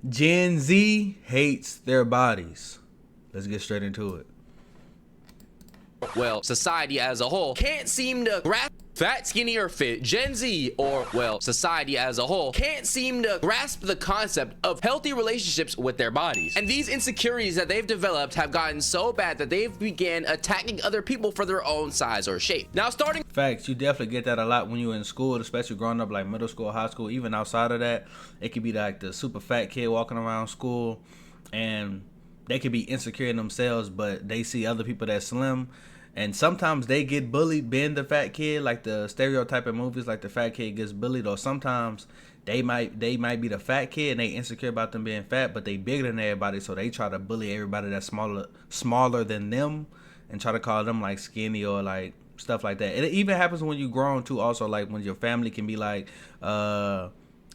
Gen Z hates their bodies. Let's get straight into it. Well, society as a whole can't seem to grasp fat, skinny, or fit. Gen Z, or well, society as a whole can't seem to grasp the concept of healthy relationships with their bodies. And these insecurities that they've developed have gotten so bad that they've began attacking other people for their own size or shape. Now, starting Facts, you definitely get that a lot when you're in school, especially growing up like middle school, high school, even outside of that. It could be like the super fat kid walking around school, and they could be insecure in themselves, but they see other people that slim, and sometimes they get bullied being the fat kid, like the stereotype in movies, like the fat kid gets bullied, or sometimes they might be the fat kid and they insecure about them being fat, but they bigger than everybody, so they try to bully everybody that's smaller than them, and try to call them like skinny or like stuff like that. It even happens when you grown too. Also, like when your family can be like,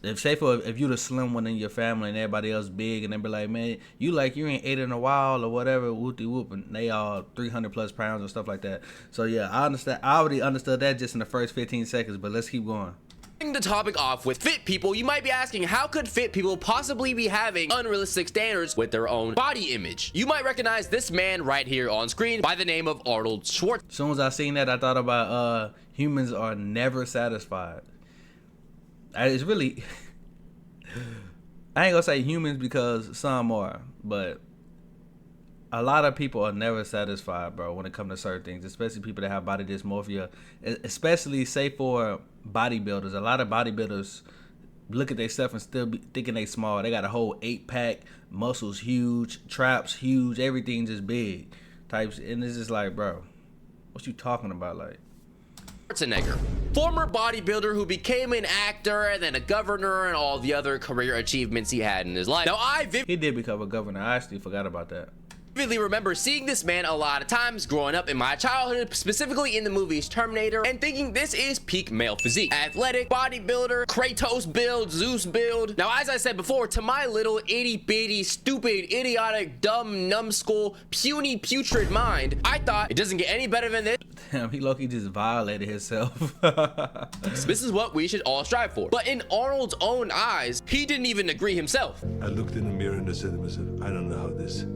if you the slim one in your family and everybody else big, and they be like, man, you ain't ate in a while or whatever, whoop de whoop, and they all 300 plus pounds and stuff like that. So yeah, I understand. I already understood that just in the first 15 seconds, but let's keep going. the topic off with fit people, you might be asking, how could fit people possibly be having unrealistic standards with their own body image? You might recognize this man right here on screen by the name of Arnold Schwarzenegger. As soon as I seen that, I thought about humans are never satisfied. It's really I ain't gonna say humans because some are, but a lot of people are never satisfied, bro, when it comes to certain things, especially people that have body dysmorphia, especially say for bodybuilders. A lot of bodybuilders look at themselves and still be thinking they small. They got a whole 8-pack, muscles huge, traps huge, everything just big types, and it's just like, bro, what you talking about? Like, Schwarzenegger, former bodybuilder who became an actor and then a governor and all the other career achievements he had in his life. Now, he did become a governor. I actually forgot about that. vividly remember seeing this man a lot of times growing up in my childhood, specifically in the movies Terminator, and thinking this is peak male physique. Athletic, bodybuilder, Kratos build, Zeus build. Now, as I said before, to my little itty bitty, stupid, idiotic, dumb, numbskull, puny, putrid mind, I thought it doesn't get any better than this. Damn, he low-key just violated himself. This is what we should all strive for. But in Arnold's own eyes, he didn't even agree himself. I looked in the mirror and I said to myself, I don't know how this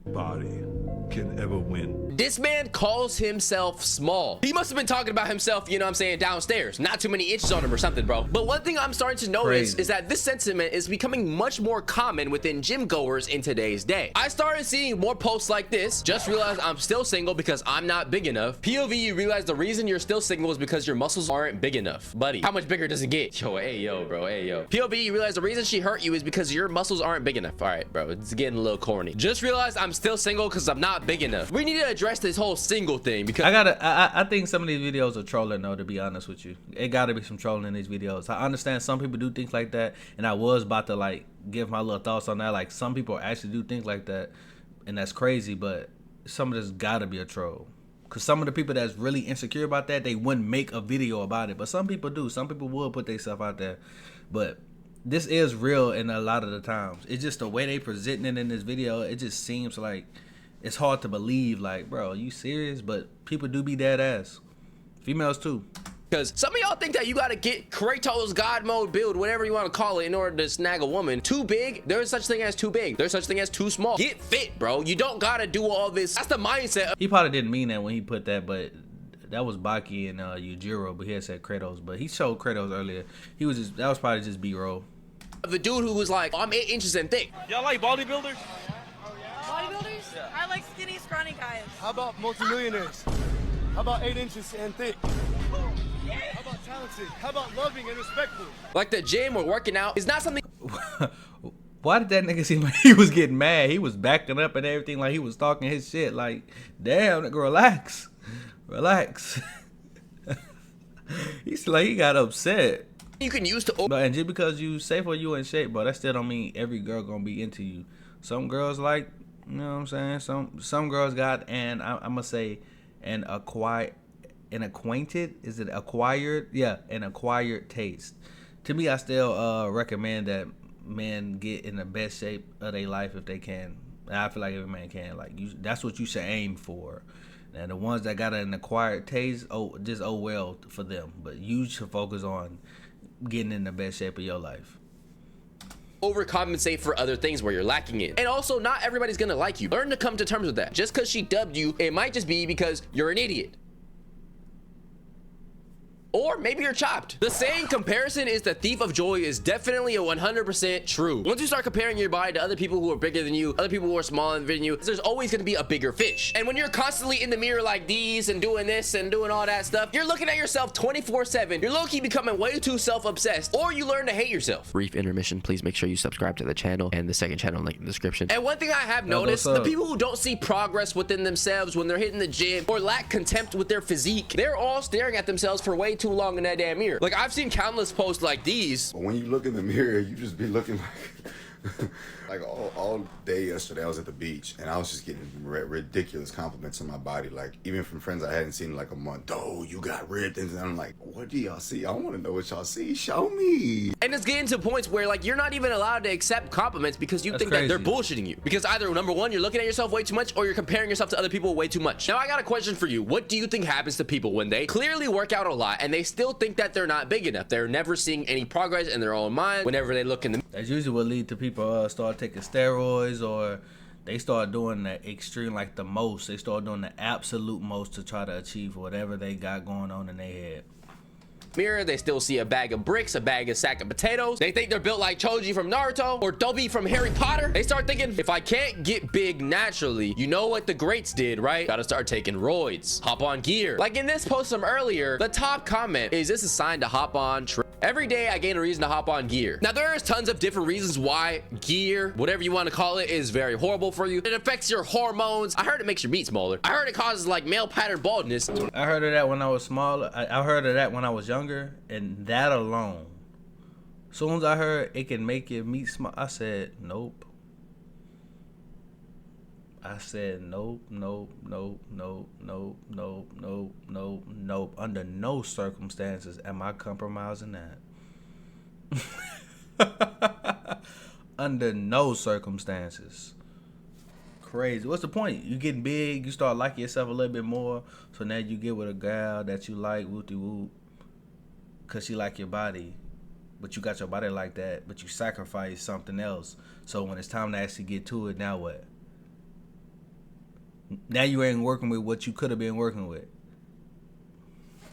body can ever win. This man calls himself small. He must have been talking about himself, you know what I'm saying, downstairs. Not too many inches on him or something, bro. But one thing I'm starting to notice is that this sentiment is becoming much more common within gym goers in today's day. I started seeing more posts like this. Just realized I'm still single because I'm not big enough. POV, you realize the reason you're still single is because your muscles aren't big enough. Buddy, how much bigger does it get? Yo, hey, yo, bro, hey, yo. POV, you realize the reason she hurt you is because your muscles aren't big enough. All right, bro, it's getting a little corny. Just realized I'm still single because I'm not big enough. We need to address this whole single thing because I think some of these videos are trolling though, to be honest with you. It gotta be some trolling in these videos. I understand some people do things like that, and I was about to like give my little thoughts on that. Like, some people actually do things like that, and that's crazy, but some of this gotta be a troll. Cause some of the people that's really insecure about that, they wouldn't make a video about it. But some people do. Some people will put themselves out there. But this is real in a lot of the times. It's just the way they presenting it in this video, it just seems like it's hard to believe. Like, bro, are you serious? But people do be dead ass. Females too. because some of y'all think that you gotta get Kratos God mode build, whatever you want to call it, in order to snag a woman. Too big? There's such thing as too big. There's such thing as too small. Get fit, bro. You don't gotta do all this. That's the mindset. He probably didn't mean that when he put that, but that was Baki and Yujiro, but he had said Kratos. But he showed Kratos earlier. He was just, that was probably just B-roll. The dude who was like, I'm 8 inches and thick. Y'all like bodybuilders? Bodybuilders? Yeah. I like skinny, scrawny guys. How about multimillionaires? How about 8 inches and thick? How about talented? How about loving and respectful? Like the gym or working out is not something. Why did that nigga seem like he was getting mad? He was backing up and everything, like he was talking his shit. Like, damn, nigga, relax. Relax. He's like, he got upset. You can use to. But and just because you safe or you in shape, bro, that still don't mean every girl gonna be into you. Some girls like, you know what I'm saying? Some girls got, and I'm gonna say an acquired taste. To me, I still recommend that men get in the best shape of their life if they can. And I feel like every man can. Like, that's what you should aim for. And the ones that got an acquired taste, well for them. But you should focus on getting in the best shape of your life. overcompensate for other things where you're lacking in. And also, not everybody's gonna like you. Learn to come to terms with that. Just because she dubbed you, it might just be because you're an idiot. Or maybe you're chopped. The saying comparison is the thief of joy is definitely a 100% true. Once you start comparing your body to other people who are bigger than you, other people who are smaller than you, there's always gonna be a bigger fish. And when you're constantly in the mirror like these and doing this and doing all that stuff, you're looking at yourself 24/7. You're low-key becoming way too self-obsessed, or you learn to hate yourself. Brief intermission, please make sure you subscribe to the channel and the second channel link in the description. And one thing I have noticed, the people who don't see progress within themselves when they're hitting the gym or lack contempt with their physique, they're all staring at themselves for way too long in that damn mirror. Like, I've seen countless posts like these. When you look in the mirror, you just be looking like like all day yesterday I was at the beach and I was just getting ridiculous compliments on my body, like even from friends I hadn't seen in like a month. Oh, you got ripped, and I'm like, what do y'all see? I want to know what y'all see. Show me. And it's getting to points where like you're not even allowed to accept compliments because you think that they're bullshitting you, because either number one, you're looking at yourself way too much, or you're comparing yourself to other people way too much. Now I got a question for you. What do you think happens to people when they clearly work out a lot and they still think that they're not big enough? They're never seeing any progress in their own mind whenever they look in the... That's usually what lead to people start taking steroids, or they start doing the extreme, like the most. They start doing the absolute most to try to achieve whatever they got going on in their head. Mirror, they still see a bag of bricks, a sack of potatoes. They think they're built like Choji from Naruto or Dobby from Harry Potter. They start thinking, if I can't get big naturally, you know what the greats did, right? Gotta start taking roids, hop on gear. Like in this post from earlier, the top comment is, this a sign to hop on every day I gain a reason to hop on gear. Now there is tons of different reasons why gear, whatever you want to call it, is very horrible for you. It affects your hormones. I heard it makes your meat smaller. I heard it causes like male pattern baldness. I heard of that when I was smaller. I heard of that when I was younger, and that alone, as soon as I heard it can make your meat small, I said nope. I said nope, nope, nope, nope, nope, nope, nope, nope, nope. Under no circumstances am I compromising that. Under no circumstances. Crazy. What's the point? You getting big, you start liking yourself a little bit more, so now you get with a gal that you like, whoop-de-whoop, because she like your body, but you got your body like that, but you sacrifice something else. So when it's time to actually get to it, now what? Now you ain't working with what you could have been working with.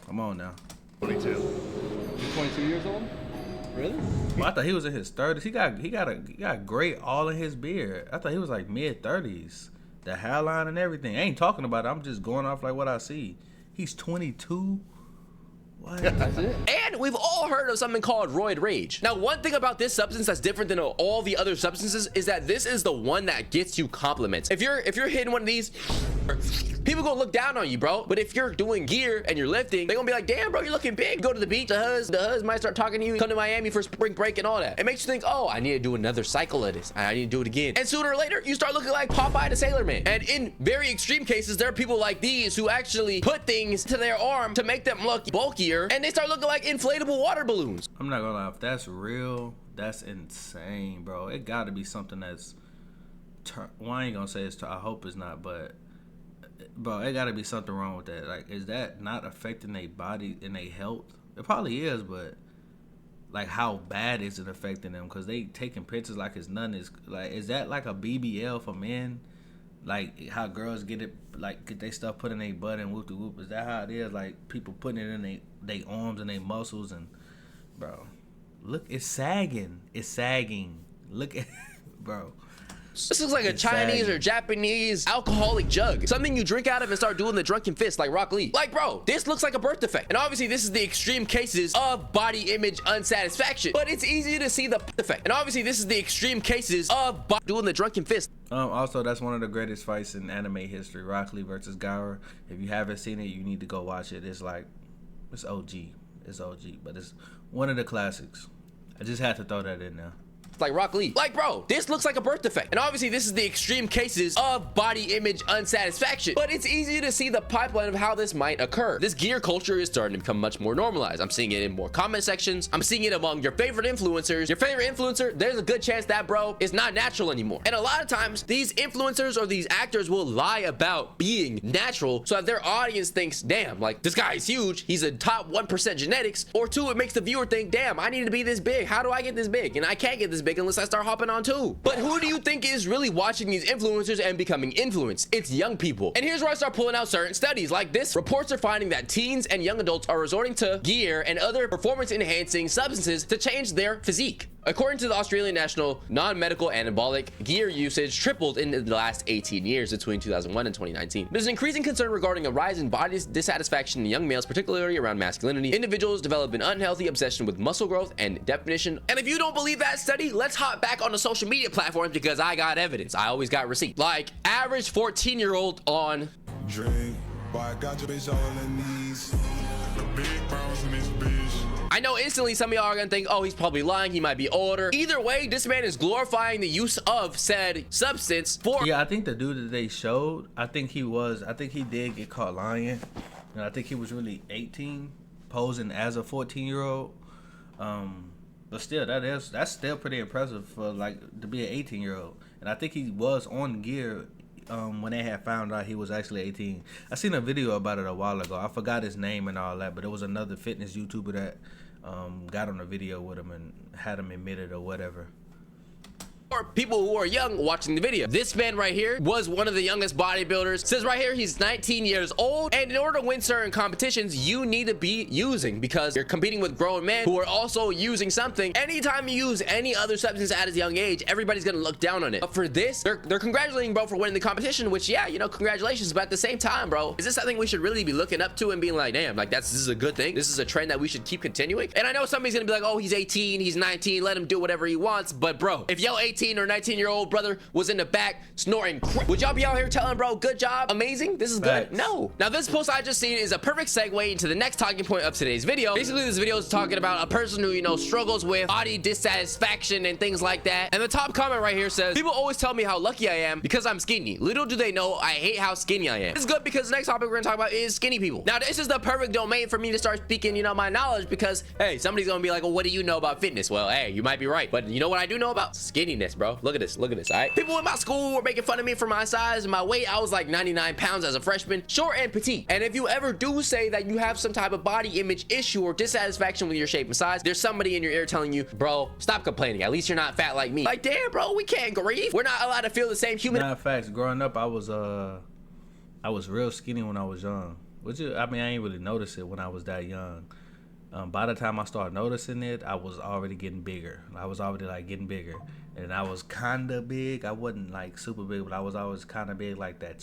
Come on now. 22. You're 22 years old? Really? Well, I thought he was in his 30s. He got great all in his beard. I thought he was like mid-30s. The hairline and everything. I ain't talking about it. I'm just going off like what I see. He's 22. What? That's it. And we've all heard of something called roid rage. Now, one thing about this substance that's different than all the other substances is that this is the one that gets you compliments. If you're hitting one of these, people gonna look down on you, bro. But if you're doing gear and you're lifting, they're gonna be like, damn, bro, you're looking big. Go to the beach, the huz might start talking to you, come to Miami for spring break and all that. It makes you think, oh, I need to do another cycle of this. I need to do it again. And sooner or later, you start looking like Popeye the Sailor Man. And in very extreme cases, there are people like these who actually put things to their arm to make them look bulkier, and they start looking like inflatable water balloons. I'm not gonna lie, if that's real, that's insane, bro. It gotta be something that's, well, I ain't gonna say it's, I hope it's not, but bro, it gotta be something wrong with that. Like, is that not affecting their body and their health? It probably is, but like, how bad is it affecting them? Because they taking pictures like it's nothing. Is like, is that like a BBL for men? Like how girls get it, like get they stuff put in their butt and whoop de whoop. Is that how it is? Like people putting it in they arms and their muscles, and bro, look, it's sagging. It's sagging. Look at, bro. This looks like a Chinese or Japanese alcoholic jug. Something you drink out of and start doing the drunken fist like Rock Lee. Like, bro, this looks like a birth defect. And obviously, this is the extreme cases of body image unsatisfaction. But it's easy to see the effect. And obviously, this is the extreme cases of doing the drunken fist. Also, that's one of the greatest fights in anime history. Rock Lee versus Gaara. If you haven't seen it, you need to go watch it. It's like, it's OG. It's OG. But it's one of the classics. I just had to throw that in there. Like Rock Lee. Like, bro, this looks like a birth defect. And obviously, this is the extreme cases of body image unsatisfaction. But it's easy to see the pipeline of how this might occur. This gear culture is starting to become much more normalized. I'm seeing it in more comment sections. I'm seeing it among your favorite influencers. Your favorite influencer, there's a good chance that bro is not natural anymore. And a lot of times, these influencers or these actors will lie about being natural so that their audience thinks, damn, like, this guy is huge. He's a top 1% genetics. Or two, it makes the viewer think, damn, I need to be this big. How do I get this big? And I can't get this big big unless I start hopping on too. But who do you think is really watching these influencers and becoming influenced? It's young people. And here's where I start pulling out certain studies like this. Reports are finding that teens and young adults are resorting to gear and other performance enhancing substances to change their physique. According to the Australian National Non-Medical Anabolic, gear usage tripled in the last 18 years between 2001 and 2019. There's an increasing concern regarding a rise in body dissatisfaction in young males, particularly around masculinity. Individuals develop an unhealthy obsession with muscle growth and definition. And if you don't believe that study, let's hop back on the social media platforms because I got evidence. I always got receipts. Like average 14-year-old on Drink, boy, I got your bitch all in these. The big bounce in this bitch. I know instantly some of y'all are gonna think, oh, he's probably lying, he might be older. Either way, this man is glorifying the use of said substance for— Yeah, I think the dude that they showed, I think he did get caught lying. And I think he was really 18, posing as a 14-year-old. But still, that's still pretty impressive for like to be an 18-year-old. And I think he was on gear when they had found out he was actually 18. I seen a video about it a while ago. I forgot his name and all that, but it was another fitness YouTuber that got on a video with him and had him admit it or whatever. Or people who are young watching the video. This man right here was one of the youngest bodybuilders. Says right here he's 19 years old, and in order to win certain competitions you need to be using, because you're competing with grown men who are also using something. Anytime you use any other substance at a young age, everybody's gonna look down on it. But for this, they're congratulating bro for winning the competition, which, yeah, you know, congratulations. But at the same time, bro, is this something we should really be looking up to and being like, damn, like this is a good thing, this is a trend that we should keep continuing? And I know somebody's gonna be like, oh, he's 18, he's 19, let him do whatever he wants. But bro, if yo 18 or 19-year-old brother was in the back snorting would y'all be out here telling bro, good job, amazing, this is good? No. Now this post I just seen is a perfect segue into the next talking point of today's video. Basically this video is talking about a person who, you know, struggles with body dissatisfaction and things like that. And the top comment right here says, people always tell me how lucky I am because I'm skinny. Little do they know I hate how skinny I am. This is good because the next topic we're gonna talk about is skinny people. Now this is the perfect domain for me to start speaking, you know, my knowledge, because hey, somebody's gonna be like, well, what do you know about fitness? Well, hey, you might be right, but you know what I do know about? Skinniness, bro. Look at this, all right? People in my school were making fun of me for my size and my weight. I was like 99 pounds as a freshman, short and petite. And if you ever do say that you have some type of body image issue or dissatisfaction with your shape and size, there's somebody in your ear telling you, bro, stop complaining, at least you're not fat like me. Like, damn, bro, we can't grieve. We're not allowed to feel the same human— Matter of fact, growing up I was real skinny when I was young, which I mean, I ain't really notice it when I was that young. By the time I started noticing it, I was already getting bigger. I was already like getting bigger, and I was kind of big. I wasn't like super big, but I was always kind of big, like that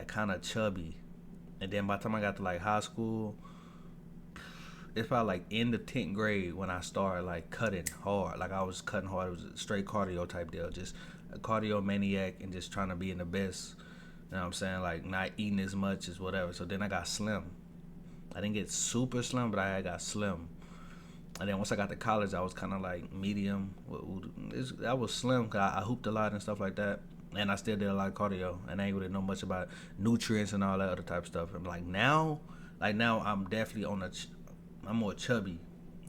kind of chubby. And then by the time I got to like high school, it's probably like in the 10th grade when I started like cutting hard. Like I was cutting hard. It was a straight cardio type deal, just a cardio maniac and just trying to be in the best. You know what I'm saying? Like not eating as much as whatever. So then I got slim. I didn't get super slim, but I got slim. And then once I got to college, I was kind of like medium. I was slim because I hooped a lot and stuff like that. And I still did a lot of cardio. And I ain't really know much about nutrients and all that other type of stuff. And like now I'm definitely I'm more chubby.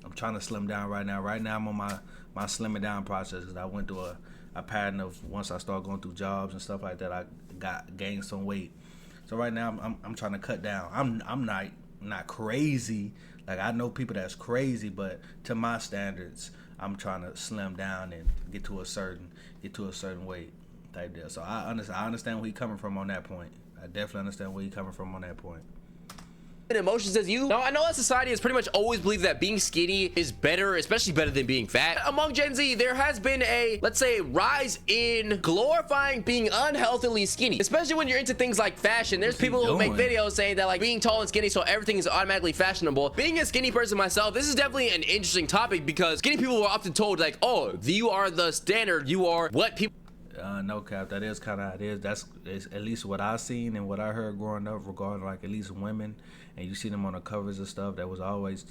I'm trying to slim down right now. Right now I'm on my slimming down process, because I went through a pattern of, once I started going through jobs and stuff like that, I gained some weight. So right now I'm trying to cut down. I'm not crazy. Like I know people that's crazy, but to my standards, I'm trying to slim down and get to a certain weight type deal. So I understand where you're coming from on that point. I definitely understand where you're coming from on that point. emotions as you. Now, I know that society has pretty much always believed that being skinny is better, especially better than being fat. Among Gen Z, there has been a, let's say, rise in glorifying being unhealthily skinny, especially when you're into things like fashion. There's people who make videos saying that like being tall and skinny, so everything is automatically fashionable. Being a skinny person myself, this is definitely an interesting topic, because skinny people were often told like, oh, you are the standard, you are what people. No cap, that is kind of how it is. That's at least what I seen and what I heard growing up regarding like at least women, and you see them on the covers and stuff. That was always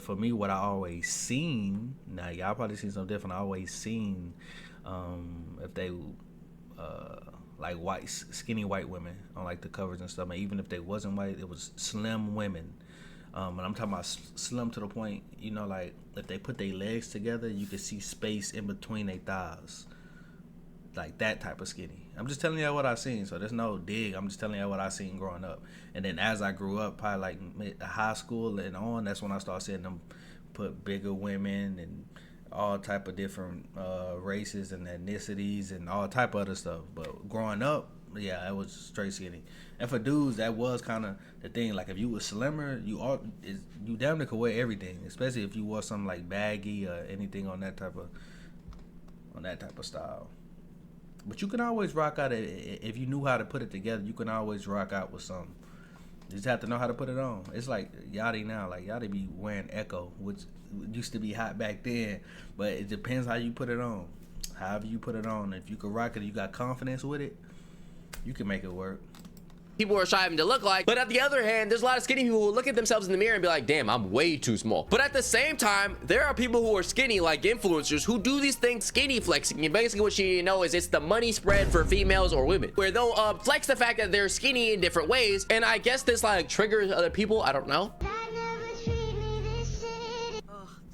for me what I always seen. Now y'all probably seen something different. I always seen if they like white skinny white women on like the covers and stuff. And even if they wasn't white, it was slim women. And I'm talking about slim to the point, you know, like if they put their legs together, you could see space in between their thighs. Like that type of skinny. I'm just telling you what I seen, so there's no dig. I'm just telling you what I seen growing up. And then as I grew up, probably like high school and on, that's when I started seeing them put bigger women and all type of different races and ethnicities and all type of other stuff. But growing up, yeah, it was straight skinny. And for dudes, that was kind of the thing. Like if you was slimmer, you damn near could wear everything, especially if you wore something like baggy or anything on that type of style. But you can always rock out if you knew how to put it together. You can always rock out with something. You just have to know how to put it on. It's like Yachty now. Like Yachty be wearing Echo, which used to be hot back then. But it depends how you put it on. However you put it on. If you can rock it, you got confidence with it, you can make it work. People are striving to look like. But at the other hand, there's a lot of skinny people who look at themselves in the mirror and be like, damn, I'm way too small. But at the same time, there are people who are skinny, like influencers, who do these things skinny flexing. And basically what you need to know is it's the money spread for females or women, where they'll flex the fact that they're skinny in different ways. And I guess this like triggers other people. I don't know.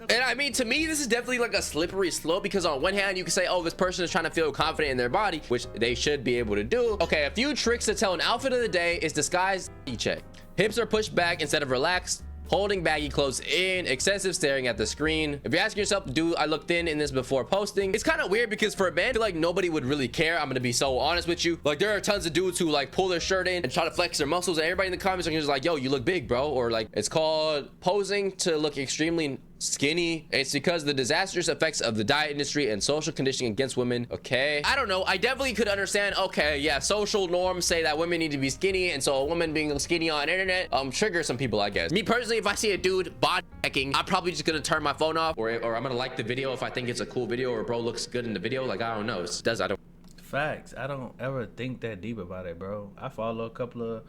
And I mean, to me, this is definitely like a slippery slope, because on one hand, you can say, oh, this person is trying to feel confident in their body, which they should be able to do. Okay, a few tricks to tell an outfit of the day is disguise check. Hips are pushed back instead of relaxed. Holding baggy clothes in, excessive staring at the screen. If you're asking yourself, do I look thin in this before posting? It's kind of weird because for a man, I feel like nobody would really care. I'm gonna be so honest with you. Like there are tons of dudes who like pull their shirt in and try to flex their muscles, and everybody in the comments are just like, yo, you look big, bro. Or like, it's called posing to look extremely skinny. It's because the disastrous effects of the diet industry and social conditioning against women. Okay, I don't know, I definitely could understand. Okay, yeah, social norms say that women need to be skinny, and so a woman being skinny on internet triggers some people, I guess. Me personally, if I see a dude body hacking, I'm probably just gonna turn my phone off, or I'm gonna like the video if I think it's a cool video, or bro looks good in the video. Like I don't know, I don't. Facts. I don't ever think that deep about it, bro. I follow a couple of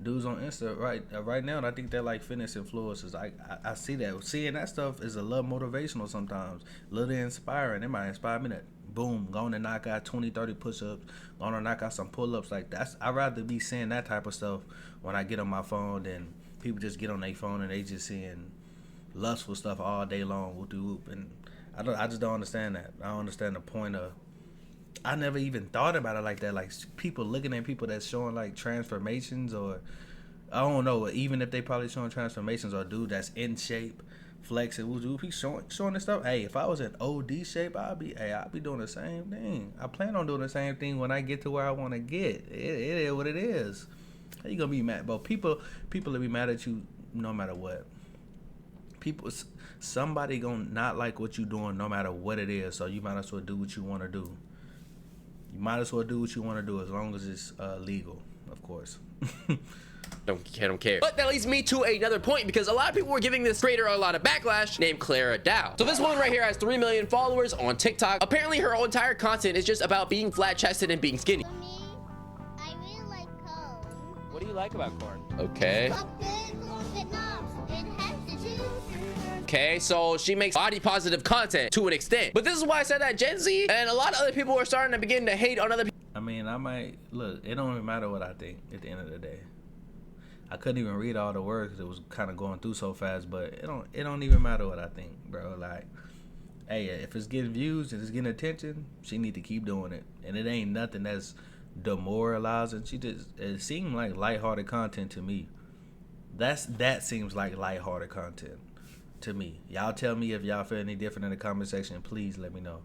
dudes on Insta right now, and I think they're like fitness influencers. I see that. Seeing that stuff is a little motivational sometimes, a little inspiring. It might inspire me to boom, going to knock out 20-30 push-ups, going to knock out some pull-ups. Like I'd rather be seeing that type of stuff when I get on my phone than people just get on their phone and they just seeing lustful stuff all day long, whoop-de-whoop. And I just don't understand that. I don't understand the point of. I never even thought about it like that. Like people looking at people that's showing like transformations, or I don't know, even if they probably showing transformations, or dude that's in shape, flexing, he's showing this stuff. Hey, if I was in OD shape, I'd be doing the same thing. I plan on doing the same thing when I get to where I want to get. It is what it is. How you gonna be mad? But people will be mad at you no matter what. Somebody gonna not like what you doing no matter what it is. So you might as well do what you want to do. You might as well do what you want to do as long as it's legal, of course. Don't care. But that leads me to another point, because a lot of people were giving this creator a lot of backlash, named Clara Dow. So this woman right here has 3 million followers on TikTok. Apparently her entire content is just about being flat-chested and being skinny. I really like corn. What do you like about corn? Okay. Okay, so she makes body positive content to an extent. But this is why I said that Gen Z and a lot of other people are starting to begin to hate on other people. I mean, I might look. It don't even matter what I think at the end of the day. I couldn't even read all the words because it was kind of going through so fast. But it don't even matter what I think, bro. Like, hey, if it's getting views and it's getting attention, she need to keep doing it. And it ain't nothing that's demoralizing. It seemed like lighthearted content to me. That seems like lighthearted content to me. Y'all tell me if y'all feel any different in the comment section. Please let me know.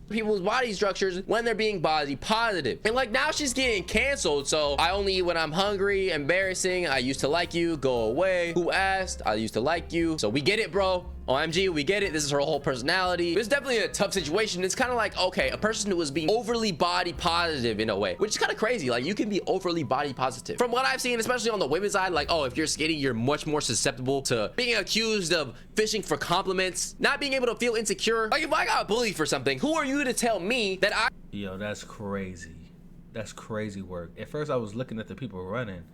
People's body structures when they're being body positive. And like now she's getting canceled. So I only eat when I'm hungry, embarrassing, I used to like you, go away, who asked, I used to like you. So we get it, bro. OMG, we get it. This is her whole personality. It's definitely a tough situation. It's kind of like, okay, a person who was being overly body positive in a way, which is kind of crazy. Like you can be overly body positive. From what I've seen, especially on the women's side, like, oh, if you're skinny, you're much more susceptible to being accused of fishing for compliments, not being able to feel insecure. Like if I got bullied for something, who are you to tell me that I... Yo, that's crazy. That's crazy work. At first I was looking at the people running,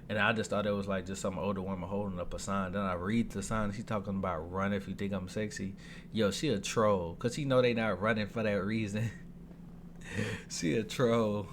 and I just thought it was like just some older woman holding up a sign. Then I read the sign. She's talking about run if you think I'm sexy. Yo, she a troll. Because she know they not running for that reason. She a troll.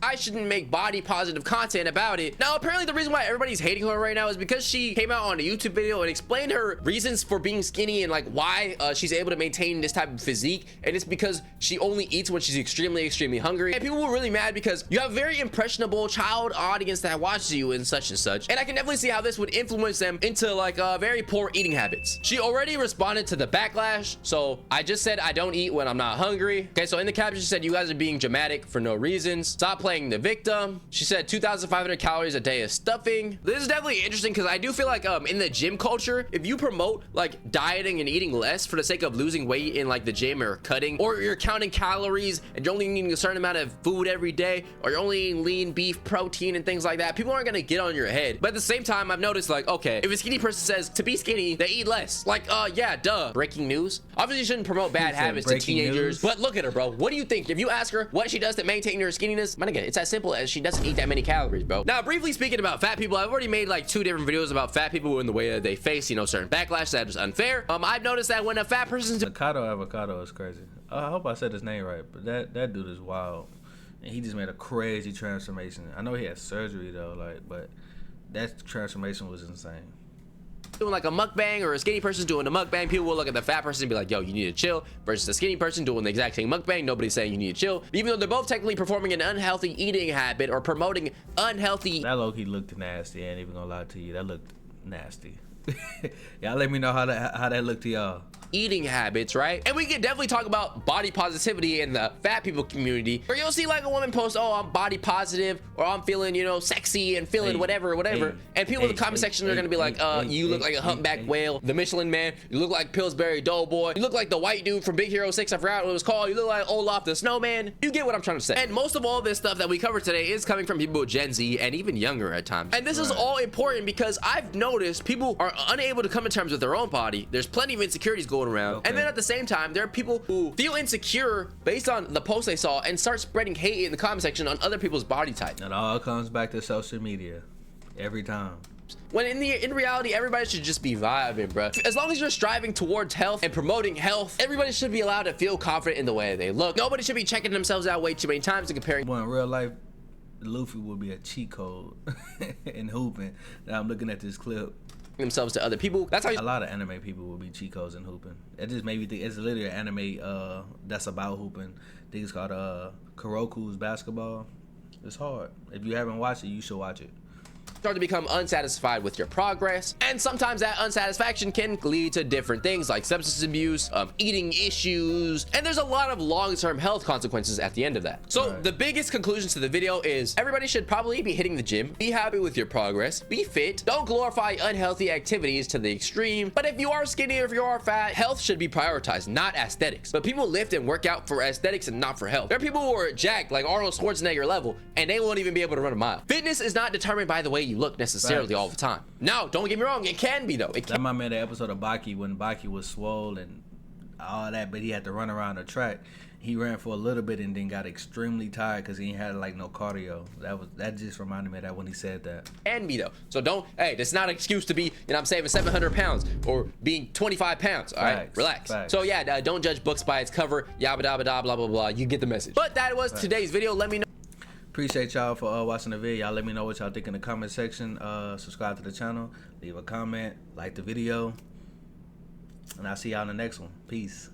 I shouldn't make body positive content about it. Now, apparently the reason why everybody's hating her right now is because she came out on a YouTube video and explained her reasons for being skinny and like why she's able to maintain this type of physique. And it's because she only eats when she's extremely hungry. And people were really mad because you have a very impressionable child audience that watches you and such. And I can definitely see how this would influence them into like very poor eating habits. She already responded to the backlash. So I just said I don't eat when I'm not hungry. Okay, so in the caption she said, you guys are being dramatic for no reasons. Stop playing the victim. She said 2,500 calories a day is stuffing. This is definitely interesting because I do feel like in the gym culture, if you promote like dieting and eating less for the sake of losing weight in like the gym or cutting, or you're counting calories and you're only eating a certain amount of food every day, or you're only eating lean beef protein and things like that, people aren't gonna get on your head. But at the same time, I've noticed like, okay, if a skinny person says to be skinny, they eat less. Like, yeah, duh. Breaking news. Obviously, you shouldn't promote bad habits to teenagers. But look at her, bro. What do you think? If you ask her what she does to maintain her skinniness, my nigga, it's as simple as she doesn't eat that many calories, bro. Now, briefly speaking about fat people, I've already made like 2 different videos about fat people in the way that they face, you know, certain backlash that is unfair. I've noticed that when a fat person's Avocado is crazy. I hope I said his name right, but that dude is wild. And he just made a crazy transformation. I know he had surgery though, like, but that transformation was insane. Doing like a mukbang, or a skinny person doing a mukbang, people will look at the fat person and be like, yo, you need to chill, versus the skinny person doing the exact same mukbang. Nobody's saying you need to chill, even though they're both technically performing an unhealthy eating habit or promoting unhealthy. That low-key looked nasty. I ain't even gonna lie to you, that looked nasty. Y'all let me know how that looked to y'all. Eating habits, right? And we can definitely talk about body positivity in the fat people community, where you'll see like a woman post, oh, I'm body positive, or I'm feeling, you know, sexy and feeling whatever, and people in the comment section are gonna be like, you look like a humpback whale, the Michelin Man, you look like Pillsbury Doughboy, you look like the white dude from Big Hero 6, I forgot what it was called, you look like Olaf the Snowman. You get what I'm trying to say. And most of all this stuff that we cover today is coming from people Gen Z and even younger at times. And this is all important because I've noticed people are unable to come to terms with their own body. There's plenty of insecurities going around. And then at the same time, there are people who feel insecure based on the post they saw and start spreading hate in the comment section on other people's body type. It all comes back to social media every time. When in reality, everybody should just be vibing, bro. As long as you're striving towards health and promoting health, everybody should be allowed to feel confident in the way they look. Nobody should be checking themselves out way too many times and comparing. Well, in real life, Luffy would be a cheat code in hooping. Now I'm looking at this clip. Themselves to other people. That's how a lot of anime people will be cheat codes in hooping. It just made me think it's literally an anime that's about hooping. I think it's called Kuroko's Basketball. It's hard. If you haven't watched it, you should watch it. Start to become unsatisfied with your progress, and sometimes that unsatisfaction can lead to different things like substance abuse, eating issues, and there's a lot of long-term health consequences at the end of that. So the biggest conclusion to the video is everybody should probably be hitting the gym, be happy with your progress, be fit, don't glorify unhealthy activities to the extreme. But if you are skinny or if you are fat, health should be prioritized, not aesthetics. But people lift and work out for aesthetics and not for health. There are people who are jacked like Arnold Schwarzenegger level and they won't even be able to run a mile. Fitness is not determined by the way you look necessarily all the time. Now, don't get me wrong, it can be though. That reminds me of the episode of Baki when Baki was swole and all that, but he had to run around the track. He ran for a little bit and then got extremely tired because he ain't had like no cardio. That just reminded me of that when he said that. Can be though. So don't, hey, that's not an excuse to be, you know, I'm saving 700 pounds or being 25 pounds. All right, relax. So yeah, don't judge books by its cover. Yabba dabba da blah blah blah. You get the message. But that was today's video. Let me know. Appreciate y'all for watching the video. Y'all let me know what y'all think in the comment section. Subscribe to the channel, leave a comment, like the video, and I'll see y'all in the next one. Peace.